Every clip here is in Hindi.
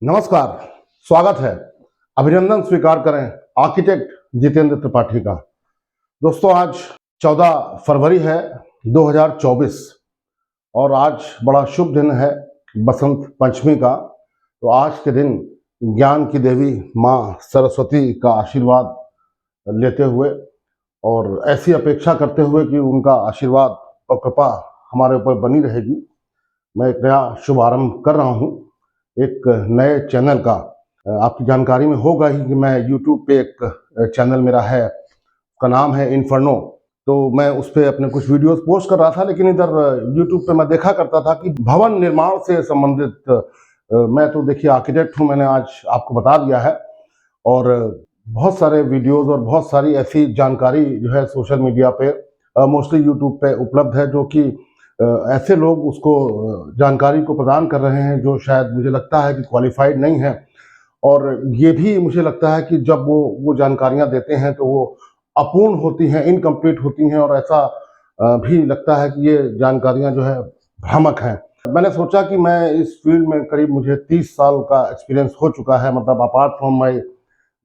नमस्कार, स्वागत है। अभिनंदन स्वीकार करें आर्किटेक्ट जितेंद्र त्रिपाठी का। दोस्तों, आज 14 फरवरी है 2024 और आज बड़ा शुभ दिन है बसंत पंचमी का। तो आज के दिन ज्ञान की देवी माँ सरस्वती का आशीर्वाद लेते हुए और ऐसी अपेक्षा करते हुए कि उनका आशीर्वाद और कृपा हमारे ऊपर बनी रहेगी, मैं एक नया शुभारंभ कर रहा हूँ, एक नए चैनल का। आपकी जानकारी में होगा ही कि मैं YouTube पे एक चैनल मेरा है, उसका नाम है इन्फर्नो। तो मैं उस पर अपने कुछ वीडियोस पोस्ट कर रहा था, लेकिन इधर YouTube पे मैं देखा करता था कि भवन निर्माण से संबंधित, मैं तो देखिए आर्किटेक्ट हूँ, मैंने आज आपको बता दिया है। और बहुत सारे वीडियोस और बहुत सारी ऐसी जानकारी जो है सोशल मीडिया पे, मोस्टली यूट्यूब पे उपलब्ध है, जो कि ऐसे लोग उसको जानकारी को प्रदान कर रहे हैं जो शायद मुझे लगता है कि क्वालिफाइड नहीं है। और ये भी मुझे लगता है कि जब वो जानकारियां देते हैं तो वो अपूर्ण होती हैं, इनकम्प्लीट होती हैं, और ऐसा भी लगता है कि ये जानकारियां जो है भ्रामक हैं। मैंने सोचा कि मैं इस फील्ड में करीब मुझे 30 साल का एक्सपीरियंस हो चुका है, मतलब अपार्ट फ्रॉम माई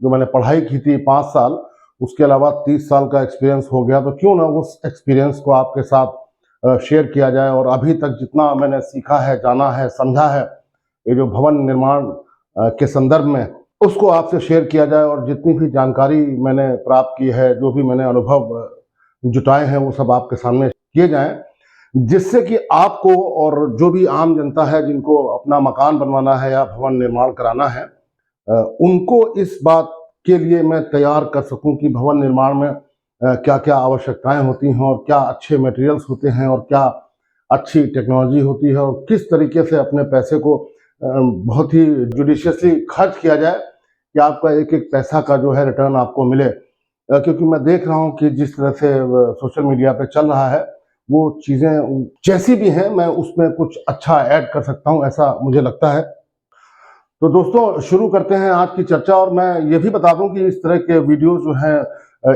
जो मैंने पढ़ाई की थी 5 साल, उसके अलावा 30 साल का एक्सपीरियंस हो गया। तो क्यों ना उस एक्सपीरियंस को आपके साथ शेयर किया जाए। और अभी तक जितना मैंने सीखा है, जाना है, समझा है ये जो भवन निर्माण के संदर्भ में, उसको आपसे शेयर किया जाए। और जितनी भी जानकारी मैंने प्राप्त की है, जो भी मैंने अनुभव जुटाए हैं, वो सब आपके सामने किए जाएं, जिससे कि आपको और जो भी आम जनता है जिनको अपना मकान बनवाना है या भवन निर्माण कराना है, उनको इस बात के लिए मैं तैयार कर सकूं कि भवन निर्माण में क्या क्या आवश्यकताएं होती हैं और क्या अच्छे मटेरियल्स होते हैं और क्या अच्छी टेक्नोलॉजी होती है, और किस तरीके से अपने पैसे को बहुत ही जुडिशियसली खर्च किया जाए कि आपका एक एक पैसा का जो है रिटर्न आपको मिले। क्योंकि मैं देख रहा हूं कि जिस तरह से सोशल मीडिया पे चल रहा है, वो चीज़ें जैसी भी हैं, मैं उसमें कुछ अच्छा ऐड कर सकता हूं, ऐसा मुझे लगता है। तो दोस्तों, शुरू करते हैं आज की चर्चा। और मैं ये भी बता दूं कि इस तरह के वीडियो जो हैं,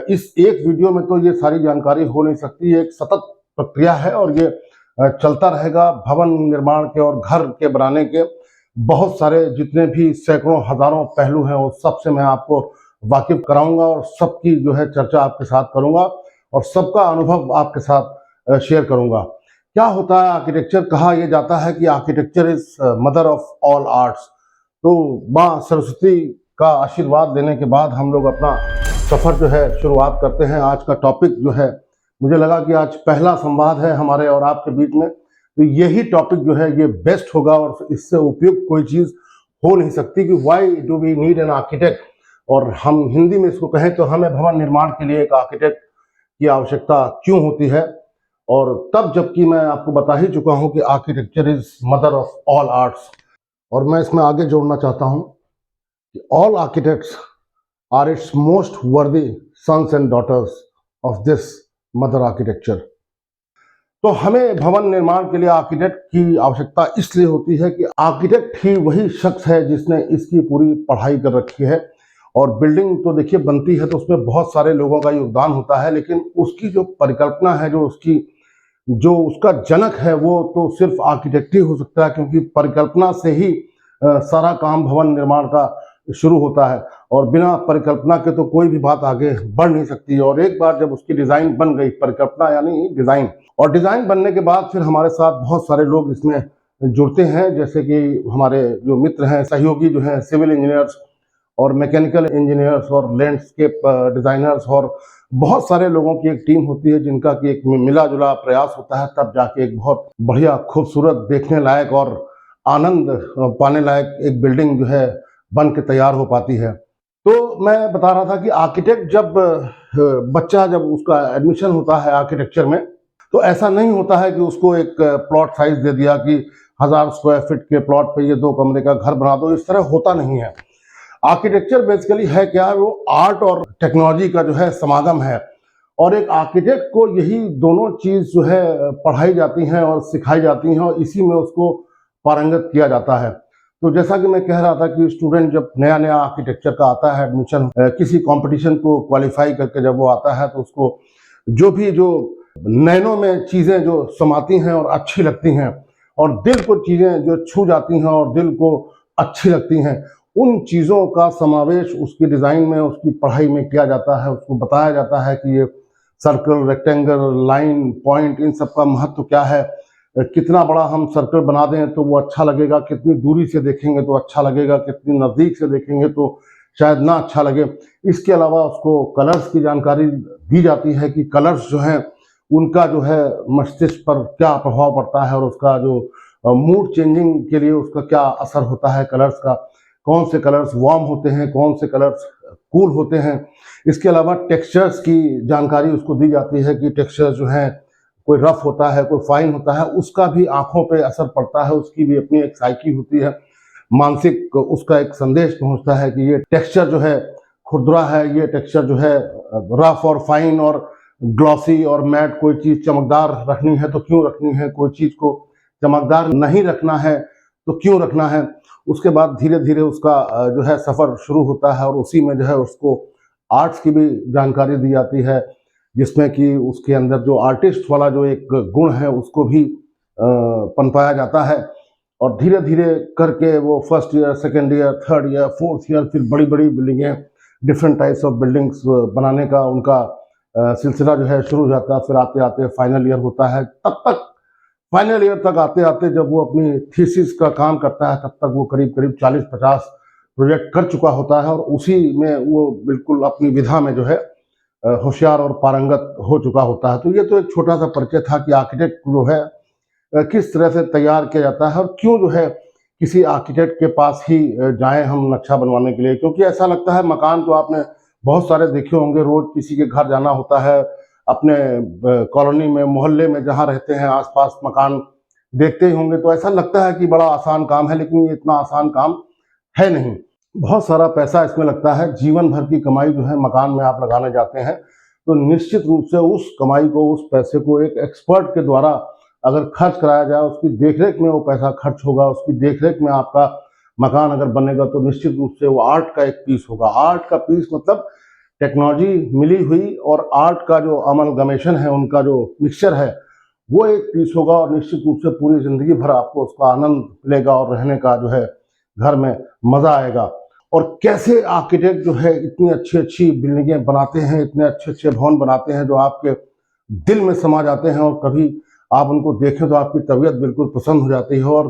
इस एक वीडियो में तो ये सारी जानकारी हो नहीं सकती, एक सतत प्रक्रिया है और ये चलता रहेगा। भवन निर्माण के और घर के बनाने के बहुत सारे जितने भी सैकड़ों हजारों पहलू हैं, वो सबसे मैं आपको वाकिफ कराऊंगा और सबकी जो है चर्चा आपके साथ करूंगा और सबका अनुभव आपके साथ शेयर करूंगा। क्या होता है आर्किटेक्चर? कहा यह जाता है कि architecture is mother of all arts. तो माँ सरस्वती का आशीर्वाद लेने के बाद हम लोग अपना सफर जो है शुरुआत करते हैं। आज का टॉपिक जो है, मुझे लगा कि आज पहला संवाद है हमारे और आपके बीच में, तो यही टॉपिक जो है ये बेस्ट होगा और इससे उपयुक्त कोई चीज़ हो नहीं सकती कि why do we need an architect. और हम हिंदी में इसको कहें तो हमें भवन निर्माण के लिए एक आर्किटेक्ट की आवश्यकता क्यों होती है। और तब जबकि मैं आपको बता ही चुका हूँ कि architecture is mother of all arts. और मैं इसमें आगे जोड़ना चाहता हूँ कि all architects are its most worthy sons and daughters of this mother architecture. तो हमें भवन निर्माण के लिए आर्किटेक्ट की आवश्यकता इसलिए होती है कि आर्किटेक्ट ही वही शख्स है जिसने इसकी पूरी पढ़ाई कर रखी है। और बिल्डिंग तो देखिए बनती है तो उसमें बहुत सारे लोगों का योगदान होता है, लेकिन उसकी जो परिकल्पना है, जो उसका जनक है, वो तो सिर्फ आर्किटेक्ट ही हो सकता है, क्योंकि परिकल्पना से ही सारा काम भवन निर्माण का शुरू होता है। और बिना परिकल्पना के तो कोई भी बात आगे बढ़ नहीं सकती। और एक बार जब उसकी डिज़ाइन बन गई, परिकल्पना यानी डिज़ाइन, और डिज़ाइन बनने के बाद फिर हमारे साथ बहुत सारे लोग इसमें जुड़ते हैं, जैसे कि हमारे जो मित्र हैं, सहयोगी जो हैं, सिविल इंजीनियर्स और मैकेनिकल इंजीनियर्स और लैंडस्केप डिज़ाइनर्स, और बहुत सारे लोगों की एक टीम होती है जिनका कि एक मिला जुला प्रयास होता है, तब जाके एक बहुत बढ़िया, खूबसूरत, देखने लायक और आनंद पाने लायक एक बिल्डिंग जो है बन के तैयार हो पाती है। तो मैं बता रहा था कि आर्किटेक्ट जब बच्चा, जब उसका एडमिशन होता है आर्किटेक्चर में, तो ऐसा नहीं होता है कि उसको एक प्लॉट साइज दे दिया कि 1000 स्क्वायर फीट के प्लॉट पे ये 2 कमरे का घर बना दो, इस तरह होता नहीं है। आर्किटेक्चर बेसिकली है क्या? वो आर्ट और टेक्नोलॉजी का जो है समागम है। और एक आर्किटेक्ट को यही दोनों चीज़ जो है पढ़ाई जाती हैं और सिखाई जाती हैं, और इसी में उसको पारंगत किया जाता है। तो जैसा कि मैं कह रहा था कि स्टूडेंट जब नया नया आर्किटेक्चर का आता है एडमिशन, किसी कंपटीशन को क्वालिफाई करके जब वो आता है, तो उसको जो नैनो में चीज़ें जो समाती हैं और अच्छी लगती हैं और दिल को चीज़ें जो छू जाती हैं और दिल को अच्छी लगती हैं, उन चीज़ों का समावेश उसकी डिज़ाइन में, उसकी पढ़ाई में किया जाता है। उसको बताया जाता है कि ये सर्कल, रेक्टेंगल, लाइन, पॉइंट, इन सब का महत्व क्या है, कितना बड़ा हम सर्कल बना दें तो वो अच्छा लगेगा, कितनी दूरी से देखेंगे तो अच्छा लगेगा, कितनी नज़दीक से देखेंगे तो शायद ना अच्छा लगे। इसके अलावा उसको कलर्स की जानकारी दी जाती है कि कलर्स जो हैं उनका जो है मस्तिष्क पर क्या प्रभाव पड़ता है और उसका जो मूड चेंजिंग के लिए उसका क्या असर होता है कलर्स का, कौन से कलर्स वार्म होते हैं, कौन से कलर्स कूल होते हैं। इसके अलावा टेक्सचर्स की जानकारी उसको दी जाती है कि टेक्सचर जो है कोई रफ होता है, कोई फाइन होता है, उसका भी आंखों पे असर पड़ता है, उसकी भी अपनी एक साइकी होती है, मानसिक उसका एक संदेश पहुंचता है कि ये टेक्सचर जो है खुरदुरा है, ये टेक्सचर जो है रफ और फाइन और ग्लॉसी और मैट, कोई चीज़ चमकदार रखनी है तो क्यों रखनी है, कोई चीज़ को चमकदार नहीं रखना है तो क्यों रखना है। उसके बाद धीरे धीरे उसका जो है सफ़र शुरू होता है और उसी में जो है उसको आर्ट्स की भी जानकारी दी जाती है, जिसमें कि उसके अंदर जो आर्टिस्ट वाला जो एक गुण है उसको भी पनपाया जाता है। और धीरे धीरे करके वो first year, second year, third year, fourth year, फिर बड़ी बड़ी बिल्डिंगें, डिफरेंट टाइप्स ऑफ बिल्डिंग्स बनाने का उनका सिलसिला जो है शुरू हो जाता है। फिर आते आते फाइनल ईयर होता है, तब तक फाइनल ईयर तक आते आते जब वो अपनी थीसिस का काम करता है तब तक वो करीब करीब 40-50 प्रोजेक्ट कर चुका होता है और उसी में वो बिल्कुल अपनी विधा में जो है होशियार और पारंगत हो चुका होता है। तो ये तो एक छोटा सा परिचय था कि आर्किटेक्ट जो है किस तरह से तैयार किया जाता है और क्यों जो है किसी आर्किटेक्ट के पास ही जाएं हम नक्शा बनवाने के लिए। क्योंकि ऐसा लगता है मकान तो आपने बहुत सारे देखे होंगे, रोज किसी के घर जाना होता है, अपने कॉलोनी में, मोहल्ले में जहाँ रहते हैं आसपास मकान देखते ही होंगे, तो ऐसा लगता है कि बड़ा आसान काम है, लेकिन ये इतना आसान काम है नहीं। बहुत सारा पैसा इसमें लगता है, जीवन भर की कमाई जो है मकान में आप लगाने जाते हैं तो निश्चित रूप से उस कमाई को, उस पैसे को एक एक्सपर्ट के द्वारा अगर खर्च कराया जाए, उसकी देखरेख में वो पैसा खर्च होगा, उसकी देखरेख में आपका मकान अगर बनेगा तो निश्चित रूप से वो आर्ट का एक पीस होगा। आर्ट का पीस मतलब टेक्नोलॉजी मिली हुई और आर्ट का जो अमलगमेशन है, उनका जो मिक्सचर है, वो एक पीस होगा और निश्चित रूप से पूरी जिंदगी भर आपको उसका आनंद मिलेगा और रहने का जो है घर में मजा आएगा। और कैसे आर्किटेक्ट जो है इतनी अच्छी अच्छी बिल्डिंगें बनाते हैं, इतने अच्छे अच्छे भवन बनाते हैं जो आपके दिल में समा जाते हैं और कभी आप उनको देखें तो आपकी तबीयत बिल्कुल प्रसन्न हो जाती है और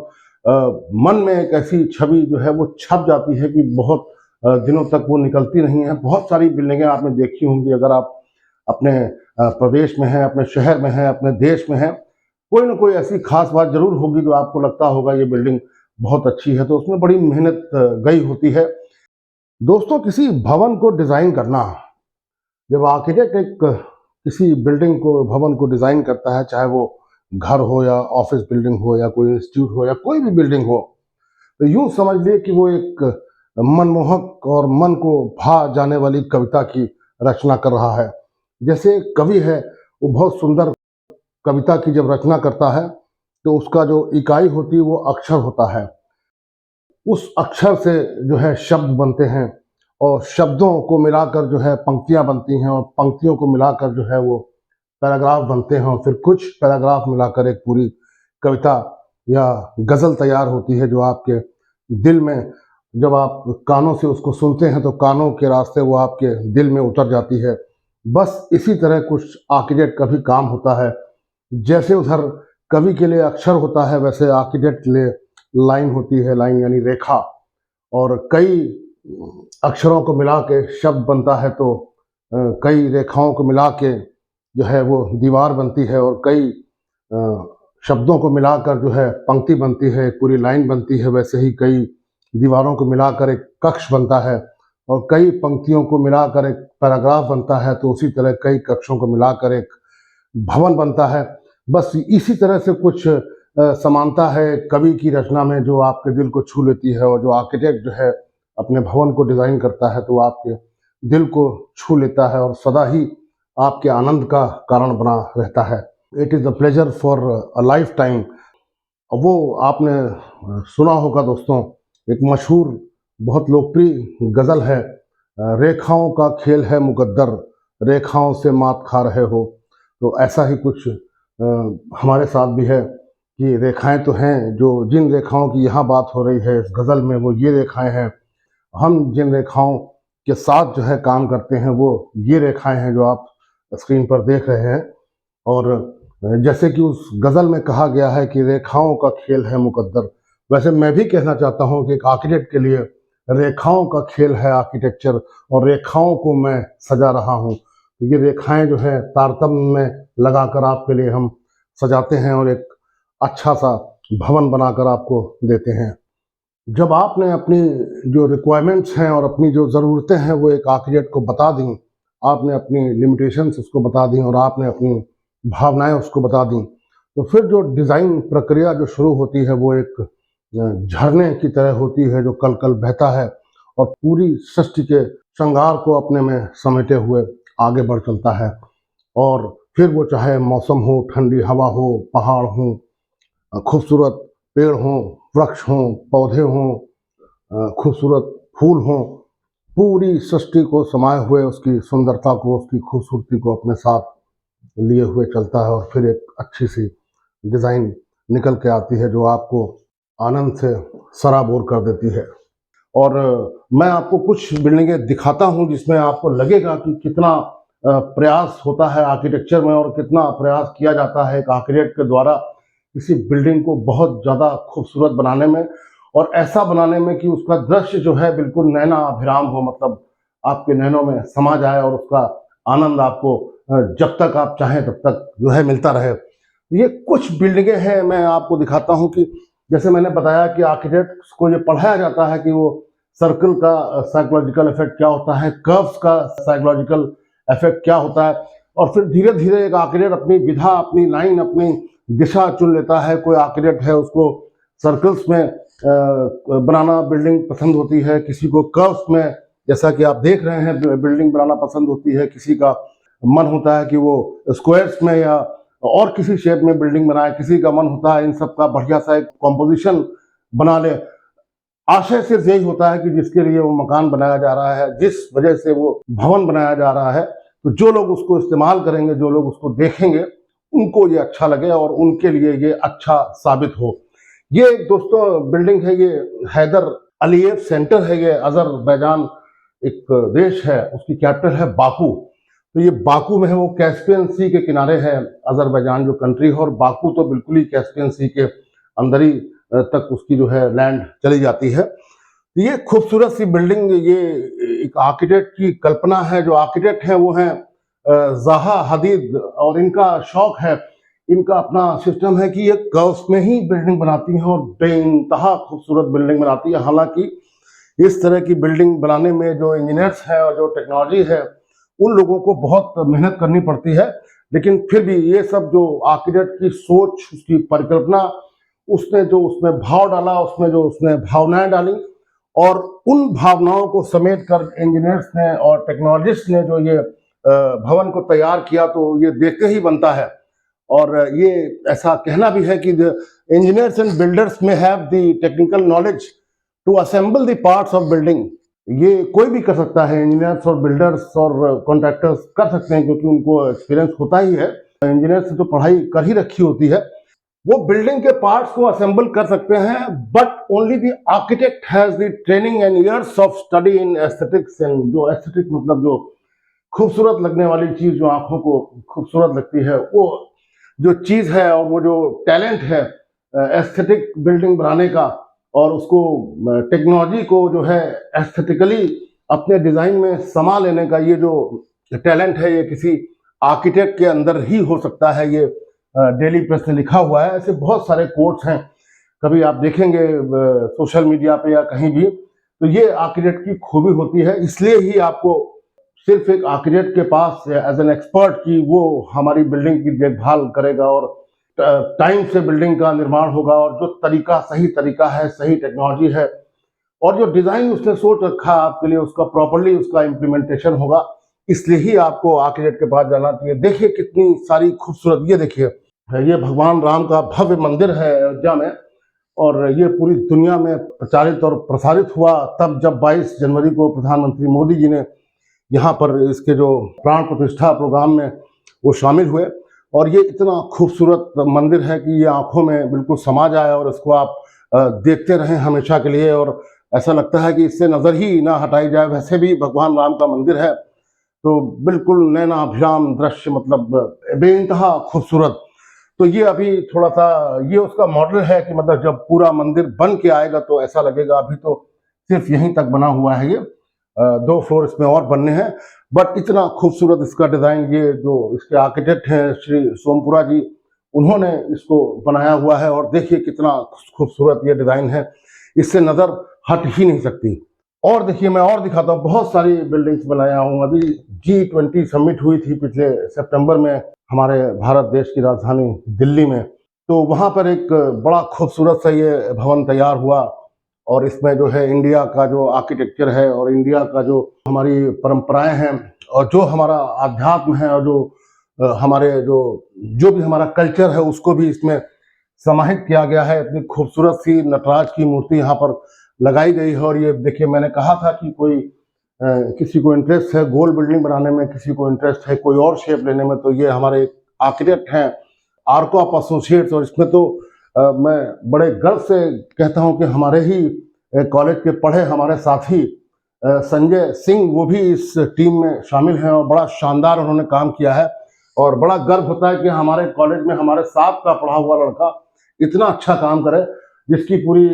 मन में एक ऐसी छवि जो है वो छप जाती है कि बहुत दिनों तक वो निकलती नहीं है। बहुत सारी बिल्डिंगें आपने देखी होंगी, अगर आप अपने प्रदेश में हैं, अपने शहर में हैं, अपने देश में हैं, कोई ना कोई ऐसी खास बात जरूर होगी जो आपको लगता होगा ये बिल्डिंग बहुत अच्छी है, तो उसमें बड़ी मेहनत गई होती है। दोस्तों, किसी भवन को डिजाइन करना, जब आर्किटेक्ट एक किसी बिल्डिंग को, भवन को डिजाइन करता है, चाहे वो घर हो या ऑफिस बिल्डिंग हो या कोई इंस्टीट्यूट हो या कोई भी बिल्डिंग हो, तो यूं समझ लिए कि वो एक मनमोहक और मन को भा जाने वाली कविता की रचना कर रहा है। जैसे कवि है वो बहुत सुंदर कविता की जब रचना करता है तो उसका जो इकाई होती है वो अक्षर होता है। उस अक्षर से जो है शब्द बनते हैं और शब्दों को मिलाकर जो है पंक्तियां बनती हैं और पंक्तियों को मिलाकर जो है वो पैराग्राफ बनते हैं और फिर कुछ पैराग्राफ मिलाकर एक पूरी कविता या गज़ल तैयार होती है जो आपके दिल में, जब आप कानों से उसको सुनते हैं तो कानों के रास्ते वो आपके दिल में उतर जाती है। बस इसी तरह कुछ आर्किटेक्ट का भी काम होता है। जैसे उधर कवि के लिए अक्षर होता है, वैसे आर्किटेक्ट के लिए लाइन होती है, लाइन यानी रेखा, और कई अक्षरों को मिला के शब्द बनता है तो कई रेखाओं को मिला के जो है वो दीवार बनती है और कई शब्दों को मिलाकर जो है पंक्ति बनती है, एक पूरी लाइन बनती है। वैसे ही कई दीवारों को मिलाकर एक कक्ष बनता है और कई पंक्तियों को मिलाकर एक पैराग्राफ बनता है, तो उसी तरह कई कक्षों को मिलाकर एक भवन बनता है। बस इसी तरह से कुछ समानता है कवि की रचना में जो आपके दिल को छू लेती है, और जो आर्किटेक्ट जो है अपने भवन को डिजाइन करता है तो वो आपके दिल को छू लेता है और सदा ही आपके आनंद का कारण बना रहता है। It is a pleasure for a life time. वो आपने सुना होगा दोस्तों, एक मशहूर बहुत लोकप्रिय गज़ल है, रेखाओं का खेल है मुकद्दर, रेखाओं से मात खा रहे हो। तो ऐसा ही कुछ हमारे साथ भी है कि रेखाएं तो हैं, जो जिन रेखाओं की यहाँ बात हो रही है इस गज़ल में वो ये रेखाएं हैं। हम जिन रेखाओं के साथ जो है काम करते हैं वो ये रेखाएं हैं जो आप स्क्रीन पर देख रहे हैं। और जैसे कि उस गज़ल में कहा गया है कि रेखाओं का खेल है मुकद्दर, वैसे मैं भी कहना चाहता हूँ कि एक आर्किटेक्ट के लिए रेखाओं का खेल है आर्किटेक्चर, और रेखाओं को मैं सजा रहा हूँ। ये रेखाएं जो है तारतम्य में लगाकर आपके लिए हम सजाते हैं और एक अच्छा सा भवन बनाकर आपको देते हैं। जब आपने अपनी जो रिक्वायरमेंट्स हैं और अपनी जो ज़रूरतें हैं वो एक आर्किटेक्ट को बता दी, आपने अपनी लिमिटेशंस उसको बता दी और आपने अपनी भावनाएं उसको बता दी, तो फिर जो डिज़ाइन प्रक्रिया जो शुरू होती है वो एक झरने की तरह होती है जो कल कल बहता है और पूरी सृष्टि के श्रृंगार को अपने में समेटे हुए आगे बढ़ चलता है। और फिर वो चाहे मौसम हो, ठंडी हवा हो, पहाड़ हो, खूबसूरत पेड़ हों, वृक्ष हों, पौधे हों, खूबसूरत फूल हों, पूरी सृष्टि को समाये हुए उसकी सुंदरता को, उसकी खूबसूरती को अपने साथ लिए हुए चलता है और फिर एक अच्छी सी डिज़ाइन निकल के आती है जो आपको आनंद से सराबोर कर देती है। और मैं आपको कुछ बिल्डिंगें दिखाता हूं जिसमें आपको लगेगा कि कितना प्रयास होता है आर्किटेक्चर में और कितना प्रयास किया जाता है एक आर्किटेक्ट के द्वारा किसी बिल्डिंग को बहुत ज़्यादा खूबसूरत बनाने में, और ऐसा बनाने में कि उसका दृश्य जो है बिल्कुल नैना अभिराम हो, मतलब आपके नैनों में समा जाए और उसका आनंद आपको जब तक आप चाहें तब तक जो है मिलता रहे। ये कुछ बिल्डिंगें हैं, मैं आपको दिखाता हूं कि जैसे मैंने बताया कि आर्किटेक्ट्स को ये पढ़ाया जाता है कि वो सर्कल का साइकोलॉजिकल इफेक्ट क्या होता है, कर्व्स का साइकोलॉजिकल इफेक्ट क्या होता है, और फिर धीरे धीरे एक आर्किटेक्ट अपनी विधा, अपनी लाइन, अपनी दिशा चुन लेता है। कोई आर्किटेक्ट है उसको सर्कल्स में बनाना बिल्डिंग पसंद होती है, किसी को कर्व्स में, जैसा कि आप देख रहे हैं, बिल्डिंग बनाना पसंद होती है, किसी का मन होता है कि वो स्क्वायर्स में या और किसी शेप में बिल्डिंग बनाए, किसी का मन होता है इन सब का बढ़िया सा एक कॉम्पोजिशन बना ले। आशय सिर्फ यही होता है कि जिसके लिए वो मकान बनाया जा रहा है, जिस वजह से वो भवन बनाया जा रहा है, तो जो लोग उसको इस्तेमाल करेंगे, जो लोग उसको देखेंगे, उनको ये अच्छा लगे और उनके लिए ये अच्छा साबित हो। ये दोस्तों बिल्डिंग है, ये हैदर अलीयेव सेंटर है, ये अजरबैजान एक देश है, उसकी कैपिटल है बाकू। तो ये बाकू में है, वो कैस्पियन सी के किनारे है अजरबैजान जो कंट्री है, और बाकू तो बिल्कुल ही कैस्पियन सी के अंदर ही तक उसकी जो है लैंड चली जाती है। ये खूबसूरत सी बिल्डिंग, ये एक आर्किटेक्ट की कल्पना है। जो आर्किटेक्ट हैं वो हैं ज़ाहा हदीद, और इनका शौक है, इनका अपना सिस्टम है कि ये कर्व्स में ही बिल्डिंग बनाती हैं और बेइंतहा खूबसूरत बिल्डिंग बनाती है। हालांकि इस तरह की बिल्डिंग बनाने में जो इंजीनियर्स हैं और जो टेक्नोलॉजी है उन लोगों को बहुत मेहनत करनी पड़ती है, लेकिन फिर भी ये सब जो आर्किटेक्ट की सोच, उसकी परिकल्पना, उसने जो उसमें भाव डाला, उसमें जो उसने भावनाएं डाली, और उन भावनाओं को समेट कर इंजीनियर्स ने और टेक्नोलॉजिस्ट ने जो ये भवन को तैयार किया, तो ये देखते ही बनता है। और ये ऐसा कहना भी है कि इंजीनियर्स एंड बिल्डर्स में have the technical knowledge to assemble the parts of building. ये कोई भी कर सकता है, इंजीनियर्स और बिल्डर्स और कॉन्ट्रैक्टर्स कर सकते हैं, क्योंकि उनको एक्सपीरियंस होता ही है, इंजीनियर्स से तो पढ़ाई कर ही रखी होती है। वो बिल्डिंग के पार्ट्स को असेंबल कर सकते हैं, but only the architect has the training and years of study in aesthetics. And जो एस्थेटिक मतलब जो खूबसूरत लगने वाली चीज, जो आंखों को खूबसूरत लगती है, वो जो चीज है और वो जो टैलेंट है एस्थेटिक बिल्डिंग बनाने का, और उसको टेक्नोलॉजी को जो है एस्थेटिकली अपने डिजाइन में समा लेने का, ये जो टैलेंट है ये किसी आर्किटेक्ट के अंदर ही हो सकता है। ये डेली प्रेस ने लिखा हुआ है, ऐसे बहुत सारे कोट्स हैं, कभी आप देखेंगे सोशल मीडिया पे या कहीं भी, तो ये आर्किटेक्ट की खूबी होती है। इसलिए ही आपको सिर्फ एक आर्किटेक्ट के पास एज एन एक्सपर्ट कि वो हमारी बिल्डिंग की देखभाल करेगा और टाइम से बिल्डिंग का निर्माण होगा, और जो तरीका सही तरीका है, सही टेक्नोलॉजी है, और जो डिजाइन उसने सोच रखा है आपके लिए, उसका प्रॉपरली उसका इम्प्लीमेंटेशन होगा। इसलिए ही आपको आर्किटेक्ट के पास जाना चाहिए। देखिए कितनी सारी खूबसूरत, ये देखिए, ये भगवान राम का भव्य मंदिर है अयोध्या में, और ये पूरी दुनिया में प्रचारित और प्रसारित हुआ तब जब 22 जनवरी को प्रधानमंत्री मोदी जी ने यहाँ पर इसके जो प्राण प्रतिष्ठा प्रोग्राम में वो शामिल हुए। और ये इतना खूबसूरत मंदिर है कि ये आंखों में बिल्कुल समा जाए और इसको आप देखते रहें हमेशा के लिए, और ऐसा लगता है कि इससे नजर ही ना हटाई जाए। वैसे भी भगवान राम का मंदिर है तो बिल्कुल नैनाभिराम दृश्य, मतलब बेइंतहा खूबसूरत। तो ये अभी थोड़ा सा ये उसका मॉडल है कि मतलब जब पूरा मंदिर बन के आएगा तो ऐसा लगेगा। अभी तो सिर्फ यहीं तक बना हुआ है, ये 2 फ्लोर इसमें और बनने हैं, बट इतना खूबसूरत इसका डिजाइन, ये जो इसके आर्किटेक्ट हैं श्री सोमपुरा जी, उन्होंने इसको बनाया हुआ है। और देखिए कितना खूबसूरत ये डिजाइन है, इससे नजर हट ही नहीं सकती। और देखिए मैं और दिखाता हूँ, बहुत सारी बिल्डिंग्स बनाया हूँ। अभी G20 समिट हुई थी पिछले सितंबर में हमारे भारत देश की राजधानी दिल्ली में, तो वहाँ पर एक बड़ा खूबसूरत सा ये भवन तैयार हुआ। और इसमें जो है इंडिया का जो आर्किटेक्चर है और इंडिया का जो हमारी परंपराएं हैं और जो हमारा आध्यात्म है और जो हमारे जो भी हमारा कल्चर है उसको भी इसमें समाहित किया गया है। इतनी खूबसूरत सी नटराज की मूर्ति यहाँ पर लगाई गई है। और ये देखिए, मैंने कहा था कि कोई किसी को इंटरेस्ट है गोल बिल्डिंग बनाने में, किसी को इंटरेस्ट है कोई और शेप लेने में, तो ये हमारे आर्किटेक्ट हैं आर्कॉप एसोसिएट्स। और इसमें तो मैं बड़े गर्व से कहता हूं कि हमारे ही कॉलेज के पढ़े हमारे साथी संजय सिंह, वो भी इस टीम में शामिल हैं और बड़ा शानदार उन्होंने काम किया है। और बड़ा गर्व होता है कि हमारे कॉलेज में हमारे साथ का पढ़ा हुआ लड़का इतना अच्छा काम करे, जिसकी पूरी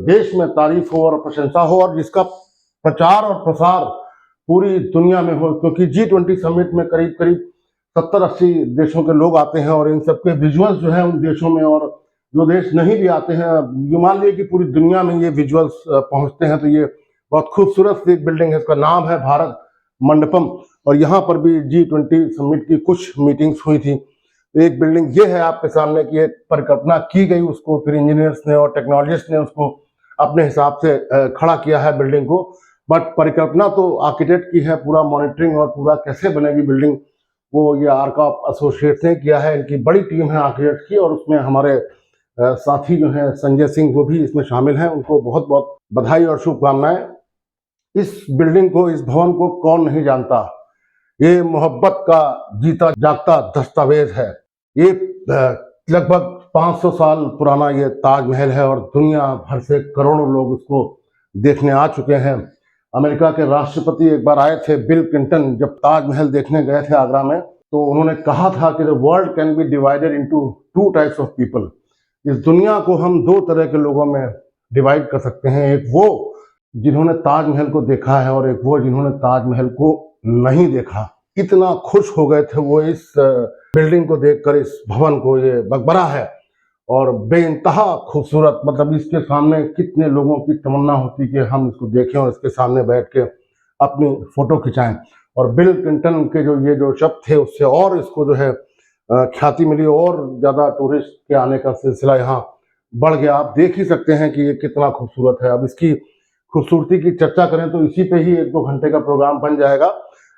देश में तारीफ हो और प्रशंसा हो और जिसका प्रचार और प्रसार पूरी दुनिया में हो। क्योंकि G20 समिट में करीब करीब 70-80 देशों के लोग आते हैं और इन सबके विजुअल्स जो है उन देशों में, और जो देश नहीं भी आते हैं, ये मान लीजिए कि पूरी दुनिया में ये विजुअल्स पहुंचते हैं। तो ये बहुत खूबसूरत एक बिल्डिंग है, इसका नाम है भारत मंडपम। और यहाँ पर भी G20 समिट की कुछ मीटिंग्स हुई थी। एक बिल्डिंग ये है आपके सामने की एक परिकल्पना की गई, उसको फिर इंजीनियर्स ने और टेक्नोलॉजिस्ट ने उसको अपने हिसाब से खड़ा किया है बिल्डिंग को। बट परिकल्पना तो आर्किटेक्ट की है, पूरा मॉनिटरिंग और पूरा कैसे बनेगी बिल्डिंग वो ये आर्कॉप एसोसिएट्स ने किया है। इनकी बड़ी टीम है आर्किटेक्ट की, और उसमें हमारे साथी जो हैं संजय सिंह वो भी इसमें शामिल हैं। उनको बहुत बहुत बधाई और शुभकामनाएं। इस बिल्डिंग को, इस भवन को कौन नहीं जानता, ये मोहब्बत का जीता जागता दस्तावेज है। ये लगभग 500 साल पुराना ये ताजमहल है और दुनिया भर से करोड़ों लोग उसको देखने आ चुके हैं। अमेरिका के राष्ट्रपति एक बार आए थे, बिल क्लिंटन, जब ताजमहल देखने गए थे आगरा में, तो उन्होंने कहा था कि the world can be divided into 2 types of people. इस दुनिया को हम 2 तरह के लोगों में डिवाइड कर सकते हैं, एक वो जिन्होंने ताजमहल को देखा है और एक वो जिन्होंने ताजमहल को नहीं देखा। इतना खुश हो गए थे वो इस बिल्डिंग को देखकर, इस भवन को। ये मकबरा है और बेइंतहा खूबसूरत, मतलब इसके सामने कितने लोगों की तमन्ना होती कि हम इसको देखें और इसके सामने बैठ के अपनी फोटो खिंचाएं। और बिल क्लिंटन के जो शब्द थे उससे और इसको जो है ख्याति मिली और ज्यादा टूरिस्ट के आने का सिलसिला यहाँ बढ़ गया। आप देख ही सकते हैं कि ये कितना खूबसूरत है। अब इसकी खूबसूरती की चर्चा करें तो इसी पे ही 1-2 घंटे का प्रोग्राम बन जाएगा,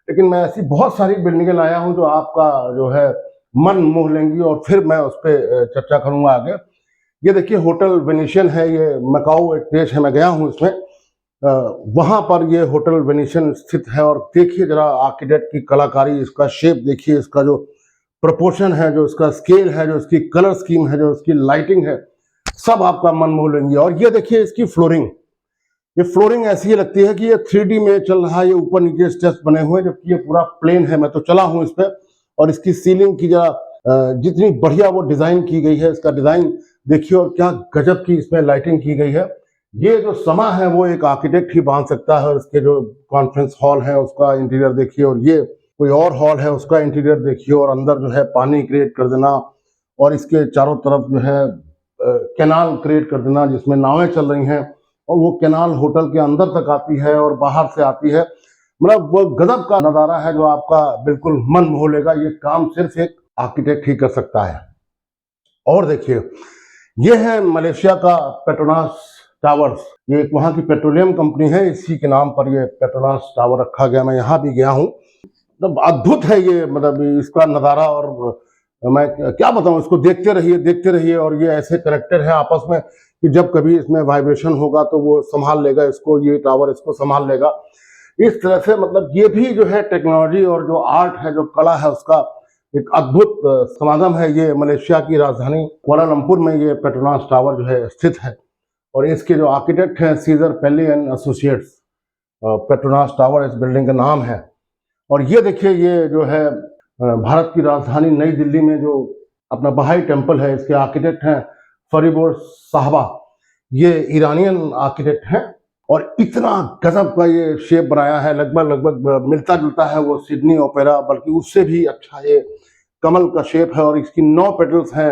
लेकिन मैं ऐसी बहुत सारी बिल्डिंगें लाया हूं जो आपका जो है मन मोह लेंगी और फिर मैं उस पर चर्चा करूंगा आगे। ये देखिए होटल वेनिशियन है, ये मकाऊ एक देश है, मैं गया हूं इसमें, वहां पर ये होटल वेनिशियन स्थित है। और देखिए जरा आर्किटेक्ट की कलाकारी, इसका शेप देखिए, इसका जो प्रोपोर्शन है, जो इसका स्केल है, जो इसकी कलर स्कीम है, जो इसकी लाइटिंग है, सब आपका मन मोह लेंगी। और ये देखिए इसकी फ्लोरिंग, ये फ्लोरिंग ऐसी लगती है कि ये 3D में चल रहा है। ये ऊपर नीचे स्टेप्स बने हुए हैं, जबकि ये पूरा प्लेन है। मैं तो चला हूं इस पे, और इसकी सीलिंग की जरा जितनी बढ़िया वो डिजाइन की गई है, इसका डिजाइन देखिए, और क्या गजब की इसमें लाइटिंग की गई है। ये जो समा है वो एक आर्किटेक्ट ही बांध सकता है। और इसके जो कॉन्फ्रेंस हॉल है उसका इंटीरियर देखिए, और ये कोई और हॉल है उसका इंटीरियर देखिए, और अंदर जो है पानी क्रिएट कर देना, और इसके चारों तरफ जो है कैनाल क्रिएट कर देना जिसमें नावें चल रही हैं, और वो कैनाल होटल के अंदर तक आती है और बाहर से आती है। मतलब वो गजब का नजारा है जो आपका बिल्कुल मन मोह लेगा। ये काम सिर्फ एक आर्किटेक्ट ही कर सकता है। और देखिए ये है मलेशिया का पेट्रोनास टावर्स, ये एक वहां की पेट्रोलियम कंपनी है, इसी के नाम पर ये पेट्रोनास टावर रखा गया। मैं यहाँ भी गया हूँ, मतलब अद्भुत है ये, मतलब इसका नजारा। और मैं क्या बताऊं, इसको देखते रहिए। और ये ऐसे कनेक्टेड है आपस में कि जब कभी इसमें वाइब्रेशन होगा तो वो संभाल लेगा इसको, ये टावर इसको संभाल लेगा। इस तरह से मतलब ये भी जो है टेक्नोलॉजी और जो आर्ट है, जो कला है, उसका एक अद्भुत समागम है। ये मलेशिया की राजधानी कुआलालंपुर में ये पेट्रोनास टावर जो है स्थित है और इसके जो आर्किटेक्ट हैं Cesar Pelli and associates. Petronas tower इस बिल्डिंग का नाम है। और ये देखिए ये जो है भारत की राजधानी नई दिल्ली में जो अपना बहाई टेम्पल है, इसके आर्किटेक्ट हैं फरीबोर साहबा। ये ईरानियन आर्किटेक्ट हैं और इतना गजब का ये शेप बनाया है, लगभग मिलता जुलता है वो सिडनी ओपेरा, बल्कि उससे भी अच्छा ये कमल का शेप है। और इसकी 9 पेटल्स हैं।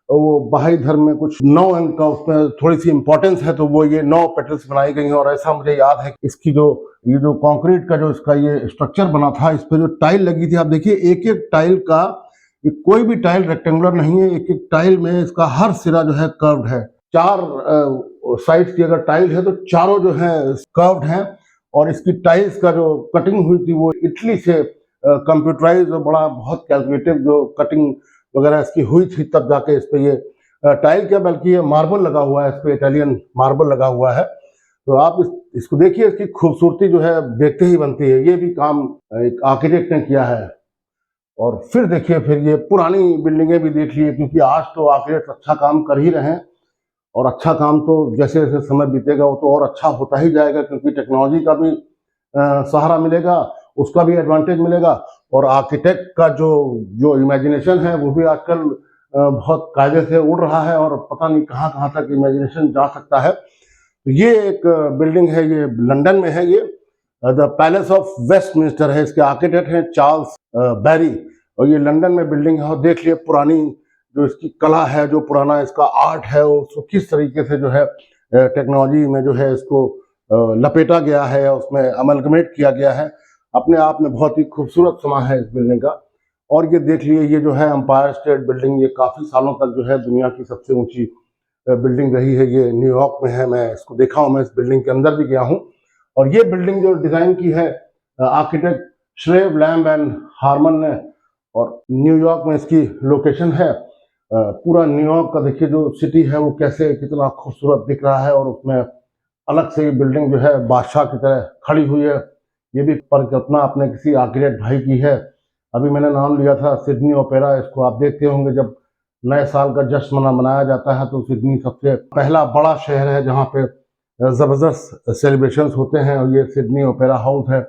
वो बहाई धर्म में कुछ 9 अंक का उसमें थोड़ी सी इंपॉर्टेंस है, तो वो ये 9 पेटल्स बनाई गई हैं। और ऐसा मुझे याद है इसकी ये जो कंक्रीट का जो इसका ये स्ट्रक्चर बना था, इस पे जो टाइल लगी थी, आप देखिए एक एक टाइल का, ये कोई भी टाइल रेक्टेंगुलर नहीं है, एक एक टाइल में इसका हर सिरा जो है कर्व्ड है। 4 साइड्स की अगर टाइल है तो चारों जो है कर्व्ड हैं। और इसकी टाइल्स का जो कटिंग हुई थी वो इटली से कंप्यूटराइज और बड़ा बहुत कैलकुलेटिव जो कटिंग वगैरह इसकी हुई थी, तब जाके इस पे ये टाइल क्या बल्कि ये मार्बल लगा हुआ है, इस पे इटालियन मार्बल लगा हुआ है। तो आप इसको देखिए, इसकी खूबसूरती जो है देखते ही बनती है। ये भी काम एक आर्किटेक्ट ने किया है। और फिर देखिए, फिर ये पुरानी बिल्डिंगें भी देख लिए, क्योंकि आज तो आर्किटेक्ट अच्छा काम कर ही रहे हैं और अच्छा काम तो जैसे जैसे समय बीतेगा वो तो और अच्छा होता ही जाएगा, क्योंकि टेक्नोलॉजी का भी सहारा मिलेगा, उसका भी एडवांटेज मिलेगा। और आर्किटेक्ट का जो इमेजिनेशन है वो भी आजकल बहुत कायदे से उड़ रहा है और पता नहीं कहाँ कहाँ तक इमेजिनेशन जा सकता है। तो ये एक बिल्डिंग है, ये लंदन में है। ये द पैलेस ऑफ वेस्टमिंस्टर है, इसके आर्किटेक्ट हैं चार्ल्स बैरी। और ये लंदन में बिल्डिंग है। और देख लिए पुरानी जो इसकी कला है, जो पुराना इसका आर्ट है, उसको किस तरीके से जो है टेक्नोलॉजी में जो है इसको लपेटा गया है, उसमें अमलगमेट किया गया है। अपने आप में बहुत ही खूबसूरत समा है इस बिल्डिंग का। और ये देख लिए, ये जो है एम्पायर स्टेट बिल्डिंग, ये काफ़ी सालों तक जो है दुनिया की सबसे ऊंची बिल्डिंग रही है। ये न्यूयॉर्क में है, मैं इसको देखा हूँ, मैं इस बिल्डिंग के अंदर भी गया हूँ। और ये बिल्डिंग जो डिज़ाइन की है आर्किटेक्ट श्रेव लैम्ब एंड हार्मन ने, और न्यूयॉर्क में इसकी लोकेशन है। पूरा न्यूयॉर्क का देखिए जो सिटी है वो कैसे कितना खूबसूरत दिख रहा है। और उसमें अलग से ये बिल्डिंग जो है बादशाह की तरह खड़ी हुई है। ये भी परिकल्पना अपने किसी आर्किटेक्ट भाई की है। अभी मैंने नाम लिया था सिडनी ओपेरा, इसको आप देखते होंगे जब नए साल का जश्न मनाया जाता है तो सिडनी सबसे पहला बड़ा शहर है जहाँ पे ज़बरदस्त सेलिब्रेशंस होते हैं। और ये सिडनी ओपेरा हाउस है।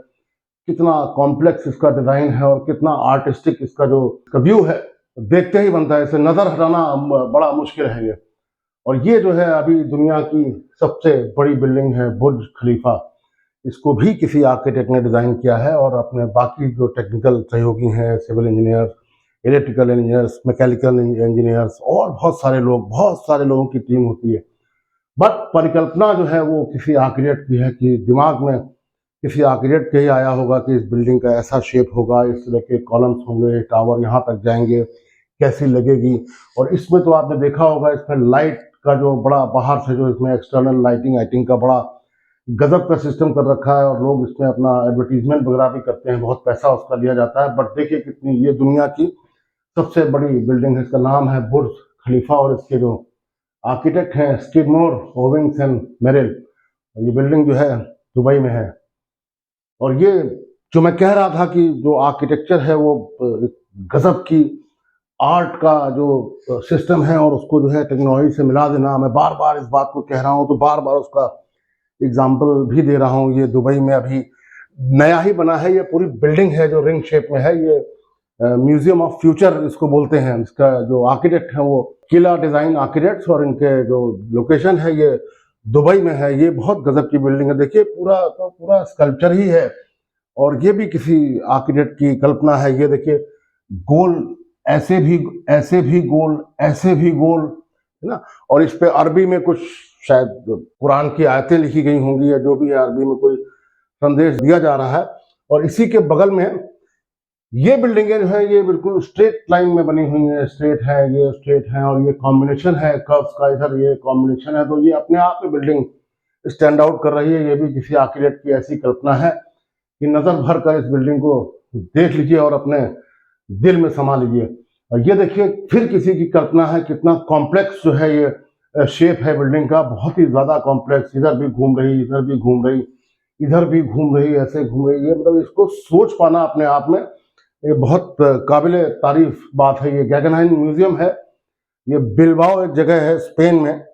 कितना कॉम्प्लेक्स इसका डिज़ाइन है और कितना आर्टिस्टिक इसका जो व्यू है, देखते ही बनता है, इसे नज़र हटाना बड़ा मुश्किल है ये। और ये जो है अभी दुनिया की सबसे बड़ी बिल्डिंग है बुर्ज खलीफा। इसको भी किसी आर्किटेक्ट ने डिज़ाइन किया है और अपने बाकी जो टेक्निकल सहयोगी हैं, civil engineers, electrical engineers, mechanical engineers और बहुत सारे लोगों की टीम होती है। बट परिकल्पना जो है वो किसी आर्किटेक्ट की है, कि दिमाग में किसी आर्किटेक्ट के ही आया होगा कि इस बिल्डिंग का ऐसा शेप होगा, इस तरह के कॉलम्स होंगे, टावर यहाँ तक जाएंगे, कैसी लगेगी। और इसमें तो आपने देखा होगा, इसमें लाइट का जो बड़ा बाहर से जो इसमें एक्सटर्नल लाइटिंग का बड़ा गजब का सिस्टम कर रखा है। और लोग इसमें अपना एडवर्टीजमेंट वगैरह भी करते हैं, बहुत पैसा उसका लिया जाता है। बट देखिए कितनी, ये दुनिया की सबसे बड़ी बिल्डिंग है, इसका नाम है बुर्ज खलीफा। और इसके जो आर्किटेक्ट हैं स्किडमोर, ओविंग्स एंड मेरिल। ये बिल्डिंग जो है दुबई में है। और ये जो मैं कह रहा था कि जो आर्किटेक्चर है वो गजब की आर्ट का जो सिस्टम है और उसको जो है टेक्नोलॉजी से मिला देना, मैं बार बार इस बात को कह रहा हूँ तो बार बार उसका एग्जाम्पल भी दे रहा हूँ। ये दुबई में अभी नया ही बना है, ये पूरी बिल्डिंग है जो रिंग शेप में है। ये म्यूजियम ऑफ फ्यूचर इसको बोलते हैं। इसका जो आर्किटेक्ट है वो किला डिज़ाइन आर्किटेक्ट्स, और इनके जो लोकेशन है ये दुबई में है। ये बहुत गजब की बिल्डिंग है। देखिए पूरा स्कल्पचर ही है और ये भी किसी आर्किटेक्ट की कल्पना है। ये देखिए गोल, ऐसे भी गोल, ऐसे भी गोल, है ना। और इस पे अरबी में कुछ शायद कुरान की आयतें लिखी गई होंगी या जो भी है, अरबी में कोई संदेश दिया जा रहा है। और इसी के बगल में ये बिल्डिंगें जो है ये बिल्कुल स्ट्रेट लाइन में बनी हुई है, स्ट्रेट है, ये स्ट्रेट है और ये कॉम्बिनेशन है कर्व्स का, इधर ये कॉम्बिनेशन है। तो ये अपने आप में बिल्डिंग स्टैंड आउट कर रही है। ये भी किसी आर्किटेक्ट की ऐसी कल्पना है कि नजर भर कर इस बिल्डिंग को देख लीजिए और अपने दिल में समा लीजिए। और ये देखिए फिर किसी की कल्पना है, कितना कॉम्प्लेक्स जो है ये शेप है बिल्डिंग का, बहुत ही ज्यादा कॉम्प्लेक्स। इधर भी घूम रही, इधर भी घूम रही, इधर भी घूम रही, ऐसे घूम रही है। मतलब इसको सोच पाना अपने आप में ये बहुत काबिल तारीफ बात है। ये गगनहाइन म्यूजियम है, ये बिलबाओ एक जगह है स्पेन में,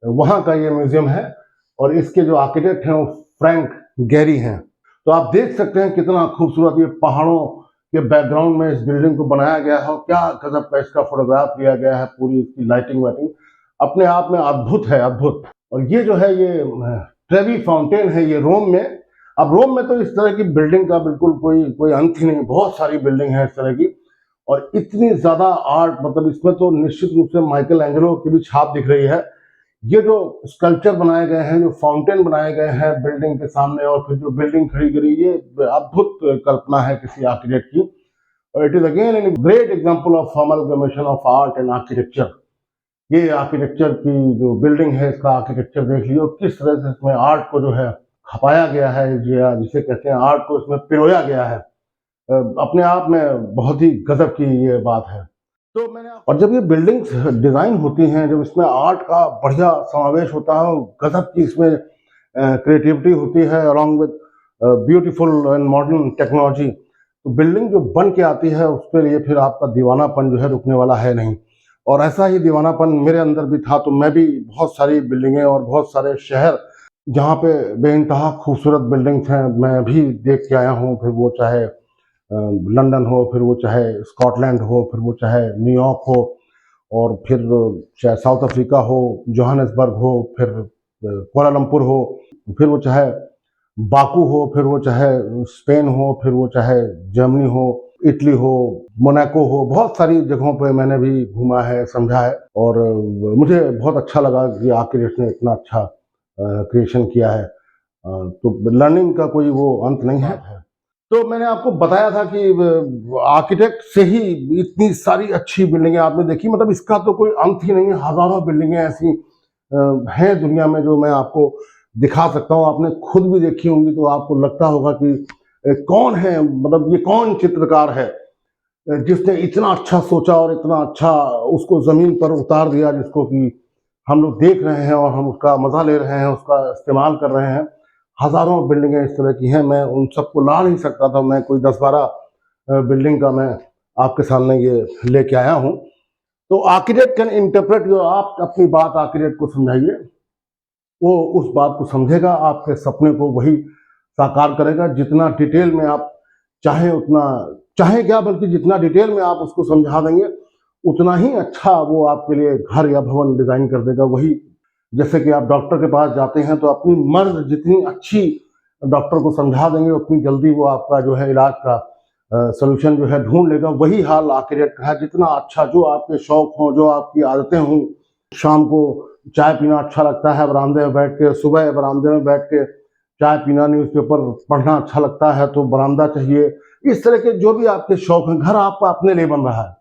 वहाँ का ये म्यूजियम है और इसके जो आर्किटेक्ट हैं वो फ्रैंक गेरी हैं। तो आप देख सकते हैं कितना खूबसूरत ये पहाड़ों के बैकग्राउंड में इस बिल्डिंग को बनाया गया है और क्या गजब का इसका फोटोग्राफ लिया गया है। पूरी इसकी लाइटिंग वाइटिंग अपने आप में अद्भुत है, अद्भुत। और ये जो है ये ट्रेवी फाउंटेन है, ये रोम में। अब रोम में तो इस तरह की बिल्डिंग का बिल्कुल कोई अंत ही नहीं, बहुत सारी बिल्डिंग है इस तरह की और इतनी ज्यादा आर्ट, मतलब इसमें तो निश्चित रूप से माइकल एंजेलो की भी छाप दिख रही है। ये जो स्कल्पचर बनाए गए हैं, जो फाउंटेन बनाए गए हैं बिल्डिंग के सामने और फिर जो बिल्डिंग खड़ी करी, ये अद्भुत कल्पना है किसी आर्किटेक्ट की। और it is again an great example of amalgamation of art and architecture. ये आर्किटेक्चर की जो बिल्डिंग है, इसका आर्किटेक्चर देख लियो किस तरह से इसमें आर्ट को जो है खपाया गया है, जिसे कहते हैं आर्ट को इसमें पिरोया गया है। अपने आप में बहुत ही गजब की ये बात है। तो मैंने और जब ये बिल्डिंग्स डिजाइन होती हैं, जब इसमें आर्ट का बढ़िया समावेश होता है, गजब की इसमें क्रिएटिविटी होती है along with beautiful and modern technology, तो बिल्डिंग जो बन के आती है उस पर लिए फिर आपका दीवानापन जो है रुकने वाला है नहीं। और ऐसा ही दीवानापन मेरे अंदर भी था। तो मैं भी बहुत सारी बिल्डिंगें और बहुत सारे शहर जहाँ पे बेइंतहा खूबसूरत बिल्डिंग्स हैं मैं भी देख के आया हूँ। फिर वो चाहे लंदन हो, फिर वो चाहे स्कॉटलैंड हो, फिर वो चाहे न्यूयॉर्क हो, और फिर चाहे साउथ अफ्रीका हो, जोहान्सबर्ग हो, फिर कोलालमपुर हो, फिर वो चाहे बाकू हो, फिर वो चाहे स्पेन हो, फिर वो चाहे जर्मनी हो, इटली हो, मोनाको हो। बहुत सारी जगहों पे मैंने भी घूमा है, समझा है और मुझे बहुत अच्छा लगा कि आर्किटेक्ट ने इतना अच्छा क्रिएशन किया है। तो लर्निंग का कोई वो अंत नहीं है। तो मैंने आपको बताया था कि आर्किटेक्ट से ही इतनी सारी अच्छी बिल्डिंगें आपने देखी, मतलब इसका तो कोई अंत ही नहीं है। हजारों बिल्डिंगें ऐसी हैं दुनिया में जो मैं आपको दिखा सकता हूँ। आपने खुद भी देखी होंगी तो आपको लगता होगा कि कौन है, मतलब ये कौन चित्रकार है जिसने इतना अच्छा सोचा और इतना अच्छा उसको जमीन पर उतार दिया, जिसको कि हम लोग देख रहे हैं और हम उसका मजा ले रहे हैं, उसका इस्तेमाल कर रहे हैं। हजारों बिल्डिंगें इस तरह की हैं, मैं उन सबको ला नहीं सकता था। मैं कोई 10-12 बिल्डिंग का मैं आपके सामने ये लेके आया हूँ। तो आर्किटेक्ट कैन इंटरप्रेट योर, आप अपनी बात आर्किटेक्ट को समझाइए, वो उस बात को समझेगा, आपके सपने को वही साकार करेगा। जितना डिटेल में आप चाहे उतना, चाहे क्या बल्कि जितना डिटेल में आप उसको समझा देंगे उतना ही अच्छा वो आपके लिए घर या भवन डिजाइन कर देगा। वही जैसे कि आप डॉक्टर के पास जाते हैं तो अपनी मर्ज जितनी अच्छी डॉक्टर को समझा देंगे उतनी जल्दी वो आपका जो है इलाज का सोल्यूशन जो है ढूंढ लेगा। वही हाल आर्किटेक्ट का है। जितना अच्छा, जो आपके शौक हों, जो आपकी आदतें हों, शाम को चाय पीना अच्छा लगता है बरामदे में बैठ के, सुबह बरामदे में बैठ के चाय पीना, न्यूज़पेपर पढ़ना अच्छा लगता है तो बरामदा चाहिए। इस तरह के जो भी आपके शौक हैं, घर आपका अपने लिए बन रहा है।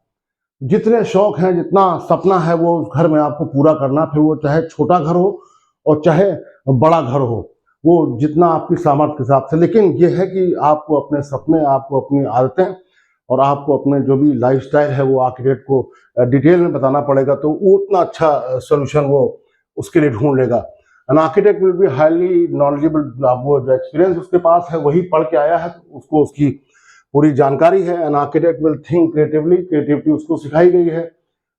जितने शौक हैं, जितना सपना है वो उस घर में आपको पूरा करना, फिर वो चाहे छोटा घर हो और चाहे बड़ा घर हो, वो जितना आपकी सामर्थ्य के हिसाब से। लेकिन ये है कि आपको अपने सपने, आपको अपनी आदतें और आपको अपने जो भी लाइफस्टाइल है वो आर्किटेक्ट को डिटेल में बताना पड़ेगा, तो वो उतना अच्छा सोल्यूशन वो उसके लिए ढूंढ लेगा। An architect will be highly knowledgeable. आप वो जो एक्सपीरियंस उसके पास है वही पढ़ के आया है, उसको उसकी पूरी जानकारी है। An architect will think creatively, creativity उसको सिखाई गई है।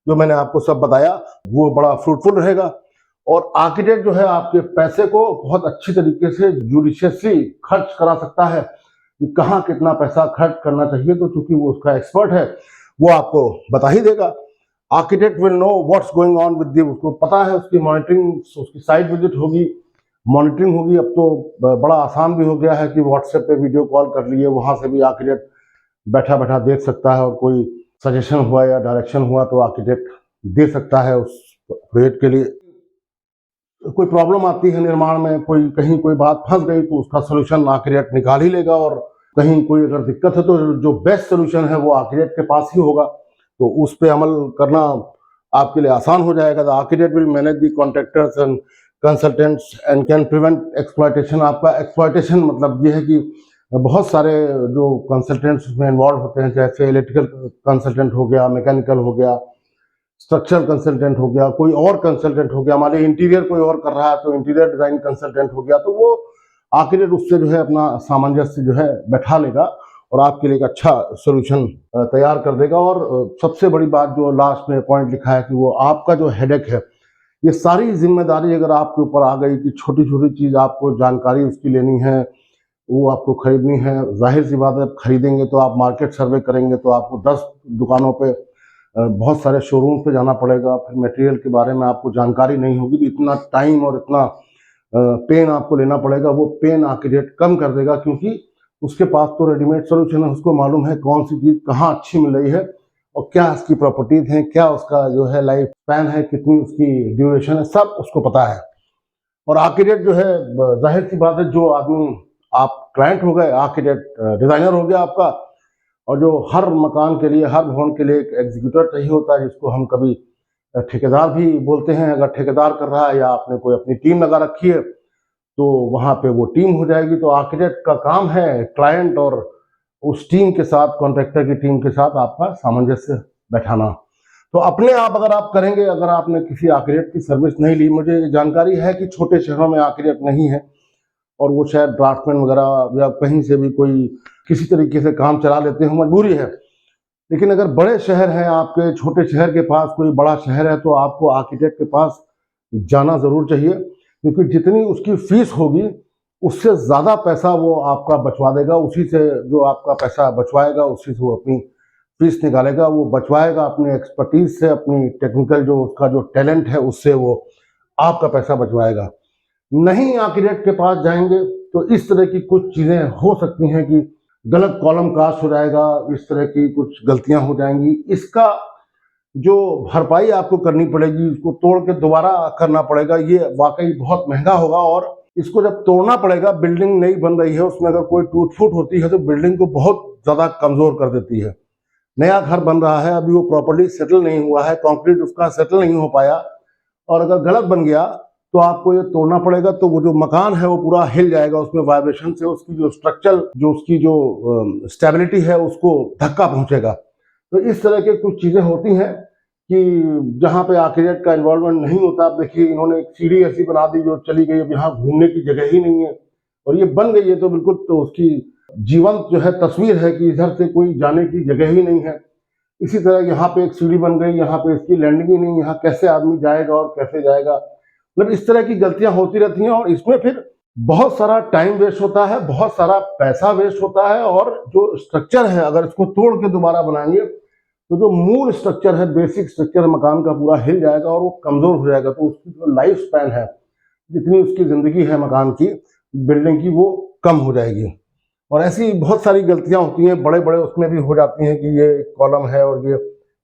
जो मैंने आपको सब बताया वो बड़ा फ्रूटफुल रहेगा। और आर्किटेक्ट जो है आपके पैसे को बहुत अच्छी तरीके से जुडिशियसली खर्च करा सकता है कि कहाँ कितना पैसा खर्च करना चाहिए। तो चूंकि वो उसका एक्सपर्ट है, वो आपको बता ही देगा। Architect will know what's going on with the, उसको पता है, उसकी मॉनिटरिंग, उसकी साइट विजिट होगी, मॉनिटरिंग होगी। अब तो बड़ा आसान भी हो गया है कि व्हाट्सएप पे वीडियो कॉल कर लिए, वहां से भी आर्किटेक्ट बैठा बैठा देख सकता है और कोई सजेशन हुआ या डायरेक्शन हुआ तो आर्किटेक्ट दे सकता है उस प्रोजेक्ट के लिए। कोई प्रॉब्लम आती है निर्माण में, कहीं कोई बात फंस गई तो उसका सोल्यूशन आर्किटेक्ट निकाल ही लेगा। और कहीं कोई अगर दिक्कत है तो जो बेस्ट सोल्यूशन है वो आर्किटेक्ट के पास ही होगा, तो उस पर अमल करना आपके लिए आसान हो जाएगा। The architect will manage the contractors and consultants and can prevent exploitation. आपका एक्सप्लॉयटेशन मतलब ये है कि बहुत सारे जो कंसल्टेंट्स उसमें इन्वॉल्व होते हैं, जैसे इलेक्ट्रिकल कंसल्टेंट हो गया, मैकेनिकल हो गया, स्ट्रक्चरल कंसल्टेंट हो गया, कोई और कंसल्टेंट हो गया, मान लीजिए इंटीरियर कोई और कर रहा है तो इंटीरियर डिजाइन कंसल्टेंट हो गया, तो वो आर्किटेक्ट उससे जो है अपना सामंजस्य जो है बैठा लेगा और आपके लिए एक अच्छा सोल्यूशन तैयार कर देगा। और सबसे बड़ी बात जो लास्ट में पॉइंट लिखा है कि वो आपका जो हेडेक है, ये सारी जिम्मेदारी अगर आपके ऊपर आ गई कि छोटी छोटी चीज़ आपको जानकारी उसकी लेनी है, वो आपको खरीदनी है, जाहिर सी बात है आप खरीदेंगे तो आप मार्केट सर्वे करेंगे तो आपको 10 दुकानों पे बहुत सारे शोरूम पे जाना पड़ेगा, फिर मटेरियल के बारे में आपको जानकारी नहीं होगी तो इतना टाइम और इतना पेन आपको लेना पड़ेगा। वो पेन आर्किटेक्ट कम कर देगा, क्योंकि उसके पास तो रेडीमेड सोल्यूशन है, उसको मालूम है कौन सी चीज़ कहाँ अच्छी मिल रही है और क्या इसकी प्रॉपर्टीज हैं, क्या उसका जो है लाइफ स्पैन है, कितनी उसकी ड्यूरेशन है, सब उसको पता है। और आर्किटेक्ट जो है, जाहिर सी बात है, जो आदमी आप क्लाइंट हो गए, आर्किटेक्ट डिजाइनर हो गया आपका, और जो हर मकान के लिए, हर भवन के लिए एक एग्जीक्यूटर चाहिए होता है, जिसको हम कभी ठेकेदार भी बोलते हैं। अगर ठेकेदार कर रहा है या आपने कोई अपनी टीम लगा रखी है तो वहां पे वो टीम हो जाएगी। तो आर्किटेक्ट का काम है क्लाइंट और उस टीम के साथ, कॉन्ट्रैक्टर की टीम के साथ आपका सामंजस्य बैठाना। तो अपने आप अगर आप करेंगे, अगर आपने किसी आर्किटेक्ट की सर्विस नहीं ली, मुझे जानकारी है कि छोटे शहरों में आर्किटेक्ट नहीं है और वो शायद ड्राफ्टमैन वगैरह या कहीं से भी कोई किसी तरीके से काम चला लेते हैं, मजबूरी है। लेकिन अगर बड़े शहर हैं आपके, छोटे शहर के पास कोई बड़ा शहर है, तो आपको आर्किटेक्ट के पास जाना जरूर चाहिए, क्योंकि जितनी उसकी फीस होगी उससे ज़्यादा पैसा वो आपका बचवा देगा। उसी से जो आपका पैसा बचवाएगा उसी से वो अपनी फीस निकालेगा, वो बचवाएगा अपनी एक्सपर्टीज से, अपनी टेक्निकल जो उसका जो टैलेंट है उससे वो आपका पैसा बचवाएगा। नहीं आर्किटेक्ट के पास जाएंगे तो इस तरह की कुछ चीज़ें हो सकती हैं कि गलत कॉलम कास्ट हो जाएगा, इस तरह की कुछ गलतियां हो जाएंगी। इसका जो भरपाई आपको करनी पड़ेगी, इसको तोड़ के दोबारा करना पड़ेगा, ये वाकई बहुत महंगा होगा। और इसको जब तोड़ना पड़ेगा, बिल्डिंग नई बन रही है, उसमें अगर कोई टूट फूट होती है तो बिल्डिंग को बहुत ज़्यादा कमज़ोर कर देती है। नया घर बन रहा है, अभी वो प्रॉपर्ली सेटल नहीं हुआ है, कंक्रीट उसका सेटल नहीं हो पाया, और अगर गलत बन गया तो आपको ये तोड़ना पड़ेगा, तो वो जो मकान है वो पूरा हिल जाएगा, उसमें वाइब्रेशन से उसकी जो स्ट्रक्चर, जो उसकी जो स्टेबिलिटी है, उसको धक्का पहुंचेगा। तो इस तरह के कुछ चीज़ें होती हैं कि जहाँ पे आर्किटेक्ट का इन्वॉल्वमेंट नहीं होता। आप देखिए, इन्होंने एक सीढ़ी ऐसी बना दी जो चली गई, अब यहाँ घूमने की जगह ही नहीं है, और ये बन गई है तो बिल्कुल तो उसकी जीवंत जो है तस्वीर है कि इधर से कोई जाने की जगह ही नहीं है। इसी तरह यहाँ पे एक सीढ़ी बन गई, यहाँ पे इसकी लैंडिंग ही नहीं, यहाँ कैसे आदमी जाएगा और कैसे जाएगा। मतलब इस तरह की गलतियां होती रहती हैं, और इसमें फिर बहुत सारा टाइम वेस्ट होता है, बहुत सारा पैसा वेस्ट होता है। और जो स्ट्रक्चर है, अगर इसको तोड़ के दोबारा बनाएंगे तो जो मूल स्ट्रक्चर है, बेसिक स्ट्रक्चर मकान का, पूरा हिल जाएगा और वो कमजोर हो जाएगा। तो उसकी जो लाइफ स्पैन है, जितनी उसकी जिंदगी है मकान की, बिल्डिंग की, वो कम हो जाएगी। और ऐसी बहुत सारी गलतियां होती हैं, बड़े बड़े उसमें भी हो जाती हैं कि ये एक कॉलम है और ये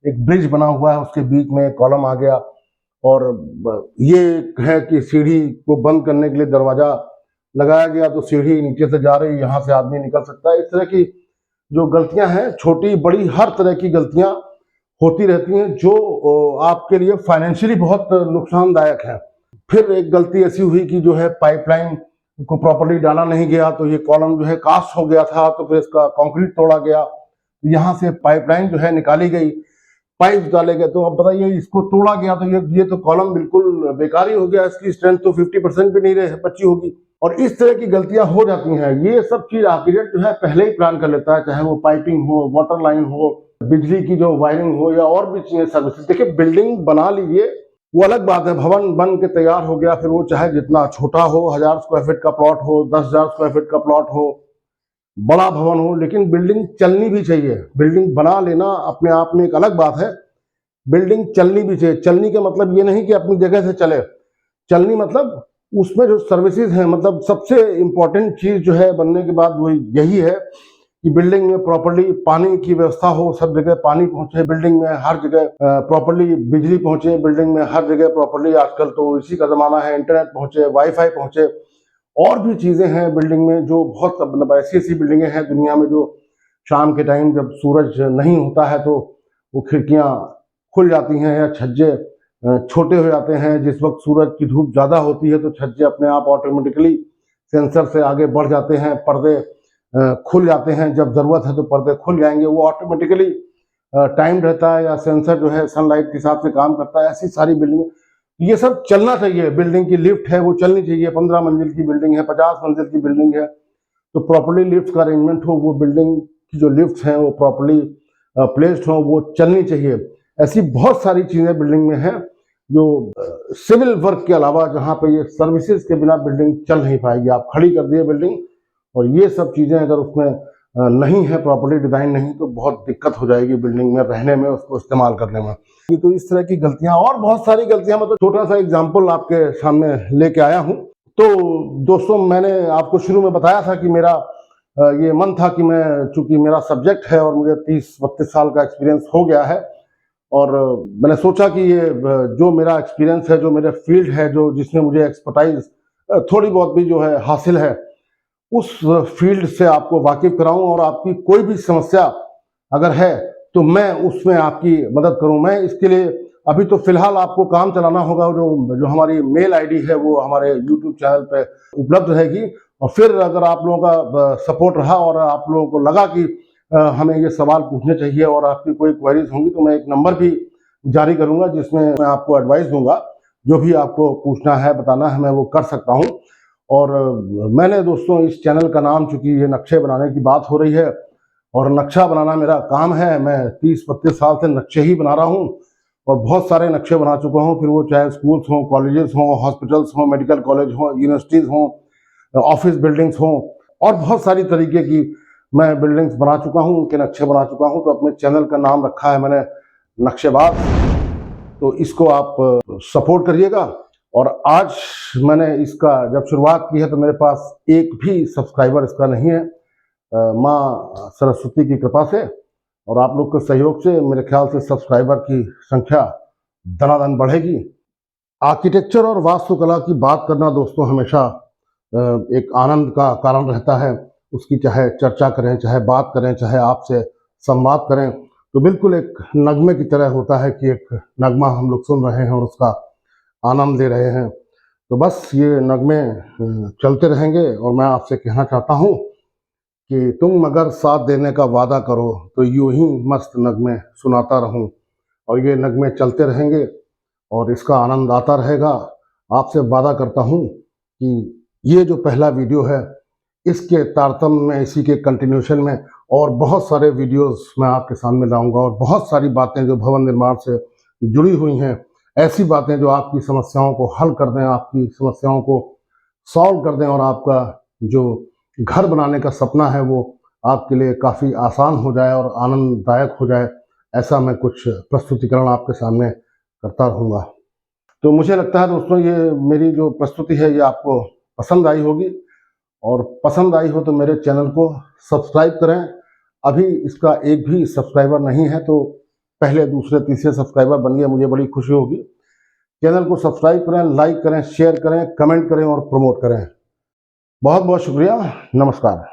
एक ब्रिज बना हुआ है, उसके बीच में कॉलम आ गया, और ये है कि सीढ़ी को बंद करने के लिए दरवाजा लगाया गया तो सीढ़ी नीचे से जा रही, यहाँ से आदमी निकल सकता है। इस तरह की जो गलतियां हैं, छोटी बड़ी हर तरह की गलतियां होती रहती हैं, जो आपके लिए फाइनेंशियली बहुत नुकसानदायक है। फिर एक गलती ऐसी हुई कि जो है पाइपलाइन को प्रॉपर्ली डाला नहीं गया, तो ये कॉलम जो है कास्ट हो गया था, तो फिर इसका कंक्रीट तोड़ा गया, यहाँ से पाइपलाइन जो है निकाली गई, पाइप डाले गए। तो अब बताइए, इसको तोड़ा गया तो ये तो कॉलम बिल्कुल बेकार ही हो गया, इसकी स्ट्रेंथ तो 50% भी नहीं रहे बची होगी। और इस तरह की गलतियां हो जाती हैं। ये सब चीज आर्किटेक्ट जो है पहले ही प्लान कर लेता है, चाहे वो पाइपिंग हो, वाटर लाइन हो, बिजली की जो वायरिंग हो, या और भी चीजें सर्विस। देखिए, बिल्डिंग बना लीजिए, वो अलग बात है, भवन बन के तैयार हो गया, फिर वो चाहे जितना छोटा हो, 1000 स्क्वायर फीट का प्लॉट हो, 10,000 स्क्वायर फीट का प्लॉट हो, बड़ा भवन हो, लेकिन बिल्डिंग चलनी भी चाहिए। बिल्डिंग बना लेना अपने आप में एक अलग बात है, बिल्डिंग चलनी भी चाहिए। चलनी का मतलब ये नहीं कि अपनी जगह से चले, चलनी मतलब उसमें जो सर्विसेज हैं, मतलब सबसे इंपॉर्टेंट चीज जो है बनने के बाद वो यही है कि बिल्डिंग में प्रॉपर्ली पानी की व्यवस्था हो, सब जगह पानी पहुंचे, बिल्डिंग में हर जगह प्रॉपर्ली बिजली पहुंचे, बिल्डिंग में हर जगह प्रॉपर्ली, आजकल तो इसी का जमाना है, इंटरनेट पहुंचे, वाईफाई पहुंचे, और भी चीजें हैं बिल्डिंग में जो बहुत, मतलब ऐसी ऐसी बिल्डिंगें हैं दुनिया में जो शाम के टाइम जब सूरज नहीं होता है तो वो खिड़कियां खुल जाती हैं या छज्जे छोटे हो जाते हैं। जिस वक्त सूरज की धूप ज़्यादा होती है तो छज्जे अपने आप ऑटोमेटिकली सेंसर से आगे बढ़ जाते हैं, पर्दे खुल जाते हैं, जब ज़रूरत है तो पर्दे खुल जाएंगे, वो ऑटोमेटिकली टाइम रहता है, या सेंसर जो है सनलाइट के हिसाब से काम करता है। ऐसी सारी बिल्डिंग, ये सब चलना चाहिए। बिल्डिंग की लिफ्ट है वो चलनी चाहिए, 15 मंजिल की बिल्डिंग है, 50 मंजिल की बिल्डिंग है, तो प्रॉपर्ली लिफ्ट का अरेंजमेंट हो, वो बिल्डिंग की जो लिफ्ट हैं वो प्रॉपर्ली प्लेस्ड हों, वो चलनी चाहिए। ऐसी बहुत सारी चीज़ें बिल्डिंग में हैं जो सिविल वर्क के अलावा जहाँ पे ये सर्विसेज के बिना बिल्डिंग चल नहीं पाएगी। आप खड़ी कर दिए बिल्डिंग और ये सब चीज़ें अगर उसमें नहीं है, प्रॉपर्ली डिज़ाइन नहीं, तो बहुत दिक्कत हो जाएगी बिल्डिंग में रहने में, उसको इस्तेमाल करने में। तो इस तरह की गलतियां और बहुत सारी गलतियां, मतलब छोटा सा एग्जाम्पल आपके सामने लेके आया हूं। तो दोस्तों, मैंने आपको शुरू में बताया था कि मेरा ये मन था कि मैं, चूंकि मेरा सब्जेक्ट है और मुझे 30-32 साल का एक्सपीरियंस हो गया है, और मैंने सोचा कि ये जो मेरा एक्सपीरियंस है, जो मेरे फील्ड है, जो जिसमें मुझे एक्सपर्टाइज थोड़ी बहुत भी जो है हासिल है, उस फील्ड से आपको वाकिफ कराऊं और आपकी कोई भी समस्या अगर है तो मैं उसमें आपकी मदद करूं। मैं इसके लिए अभी तो फिलहाल आपको काम चलाना होगा, जो हमारी मेल आईडी है वो हमारे यूट्यूब चैनल पे उपलब्ध रहेगी, और फिर अगर आप लोगों का सपोर्ट रहा और आप लोगों को लगा कि हमें ये सवाल पूछने चाहिए और आपकी कोई क्वेरीज होंगी, तो मैं एक नंबर भी जारी करूंगा जिसमें मैं आपको एडवाइस दूंगा। जो भी आपको पूछना है, बताना है, मैं वो कर सकता हूँ। और मैंने दोस्तों इस चैनल का नाम, चूंकि ये नक्शे बनाने की बात हो रही है और नक्शा बनाना मेरा काम है, मैं 30-32 साल से नक्शे ही बना रहा हूँ और बहुत सारे नक्शे बना चुका हूँ। फिर वो चाहे स्कूल्स हों, कॉलेजेस हों, हॉस्पिटल्स हों, मेडिकल कॉलेज हों, यूनिवर्सिटीज़ हों, ऑफिस बिल्डिंग्स हों, और बहुत सारी तरीके की मैं बिल्डिंग्स बना चुका हूँ, उनके नक्शे बना चुका हूँ। तो अपने चैनल का नाम रखा है मैंने नक्शेबाज। तो इसको आप सपोर्ट करिएगा। और आज मैंने इसका जब शुरुआत की है तो मेरे पास एक भी सब्सक्राइबर इसका नहीं है। माँ सरस्वती की कृपा से और आप लोग के सहयोग से मेरे ख्याल से सब्सक्राइबर की संख्या दनादन बढ़ेगी। आर्किटेक्चर और वास्तुकला की बात करना दोस्तों हमेशा एक आनंद का कारण रहता है। उसकी चाहे चर्चा करें, चाहे बात करें, चाहे आपसे संवाद करें, तो बिल्कुल एक नगमे की तरह होता है कि एक नगमा हम लोग सुन रहे हैं और उसका आनंद ले रहे हैं। तो बस ये नगमे चलते रहेंगे और मैं आपसे कहना चाहता हूँ कि तुम अगर साथ देने का वादा करो तो यूं ही मस्त नगमे सुनाता रहूं, और ये नगमे चलते रहेंगे और इसका आनंद आता रहेगा। आपसे वादा करता हूं कि ये जो पहला वीडियो है, इसके तारतम्य में, इसी के कंटिन्यूशन में और बहुत सारे वीडियोस मैं आपके सामने लाऊंगा, और बहुत सारी बातें जो भवन निर्माण से जुड़ी हुई हैं, ऐसी बातें जो आपकी समस्याओं को हल कर दें, आपकी समस्याओं को सॉल्व कर दें और आपका जो घर बनाने का सपना है वो आपके लिए काफ़ी आसान हो जाए और आनंददायक हो जाए, ऐसा मैं कुछ प्रस्तुतिकरण आपके सामने करता रहूँगा। तो मुझे लगता है दोस्तों, ये मेरी जो प्रस्तुति है ये आपको पसंद आई होगी, और पसंद आई हो तो मेरे चैनल को सब्सक्राइब करें। अभी इसका एक भी सब्सक्राइबर नहीं है तो पहले, दूसरे, तीसरे सब्सक्राइबर बनिए, मुझे बड़ी खुशी होगी। चैनल को सब्सक्राइब करें, लाइक करें, शेयर करें, कमेंट करें और प्रमोट करें। बहुत बहुत शुक्रिया। नमस्कार।